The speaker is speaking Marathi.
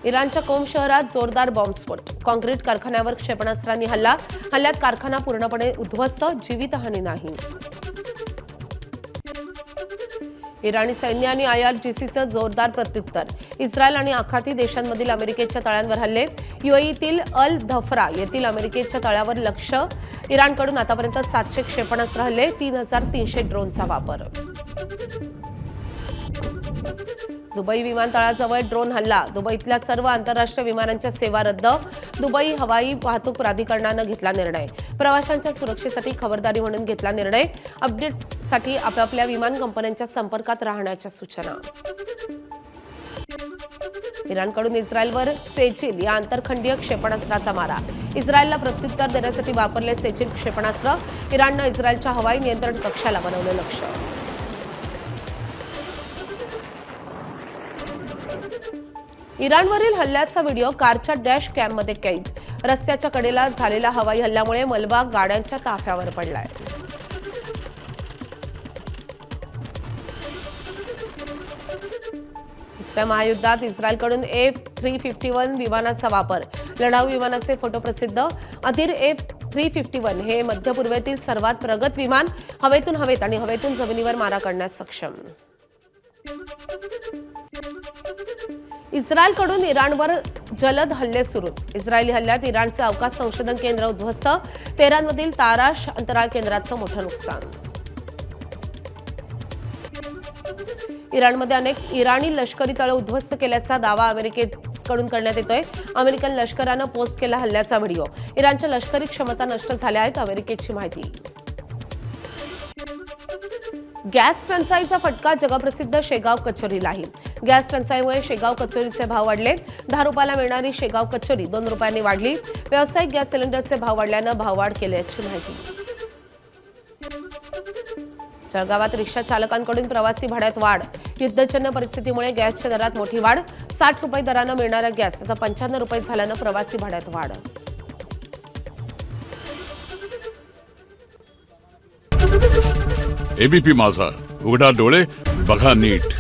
इराणच्या कोम शहरात जोरदार बॉम्बस्फोट, कॉन्क्रीट कारखान्यावर क्षेपणास्त्रांनी हल्ल्यात कारखाना पूर्णपणे उद्ध्वस्त, जीवितहानी नाही. इराणी सैन्य आणि IRGCचं जोरदार प्रत्युत्तर, इस्रायल आणि आखाती देशांमधील अमेरिकेच्या तळांवर हल्ले. UAEतील अल धफ्रा येथील अमेरिकेच्या तळावर लक्ष, इराणकडून आतापर्यंत 700 क्षेपणास्त्र हल्ले, 3300 ड्रोनचा वापर. दुबई विमानतळाजवळ ड्रोन हल्ला, दुबईतल्या सर्व आंतरराष्ट्रीय विमानांच्या सेवा रद्द. दुबई हवाई वाहतूक प्राधिकरणानं घेतला निर्णय, प्रवाशांच्या सुरक्षेसाठी खबरदारी म्हणून घेतला निर्णय. अपडेट्ससाठी आपापल्या विमान कंपन्यांच्या संपर्कात राहण्याच्या सूचना. इराणकडून इस्रायलवर सेचिल या आंतरखंडीय क्षेपणास्त्राचा मारा, इस्रायलला प्रत्युत्तर देण्यासाठी वापरले सेचिल क्षेपणास्त्र. इराणनं इस्रायलच्या हवाई नियंत्रण कक्षाला बनवलं लक्ष्य. इराणवरील हल्ल्याचा व्हिडिओ कारच्या डॅश कॅममध्ये कैद. रस्त्याच्या कडेला झालेल्या हवाई हल्ल्यामुळे मलबा गाड्यांच्या ताफ्यावर पडलाय. तिसऱ्या महायुद्धात इस्रायलकडून F-351 विमानाचा वापर, लढाऊ विमानाचे फोटो प्रसिद्ध. अधीर F-351 हे मध्य पूर्वेतील सर्वात प्रगत विमान, हवेतून हवेत आणि हवेतून जमिनीवर मारा करण्यास सक्षम. इस्रायलकडून इराणवर जलद हल्ले सुरूच, इस्रायली हल्ल्यात इराणचे अवकाश संशोधन केंद्र उद्ध्वस्त, तेहरानमधील ताराश अंतराळ केंद्राचं मोठं नुकसान. इराणमध्ये अनेक इराणी लष्करी तळ उद्ध्वस्त केल्याचा दावा अमेरिकेकडून करण्यात येतोय. अमेरिकन लष्करानं पोस्ट केला हल्ल्याचा व्हिडिओ. इराणच्या लष्करी क्षमता नष्ट झाल्या आहेत, अमेरिकेची माहिती. गॅस टंचाईचा फटका जगप्रसिद्ध शेगाव कचोरीलाही. गॅस टंचाईमुळे शेगाव कचोरीचे भाव वाढले. 10 रुपयाला मिळणारी शेगाव कचोरी 2 रुपयांनी वाढली. व्यावसायिक गॅस सिलेंडरचे भाव वाढल्यानं भाववाढ केल्याची माहिती. जळगावात रिक्षा चालकांकडून प्रवासी भाड्यात वाढ, युद्धजन्य परिस्थितीमुळे गॅसच्या दरात मोठी वाढ. 60 रुपये दरानं मिळणारा गॅस आता 95 रुपये झाल्यानं प्रवासी भाड्यात वाढ. ABP माझा, उघडा डोळे बघा नीट.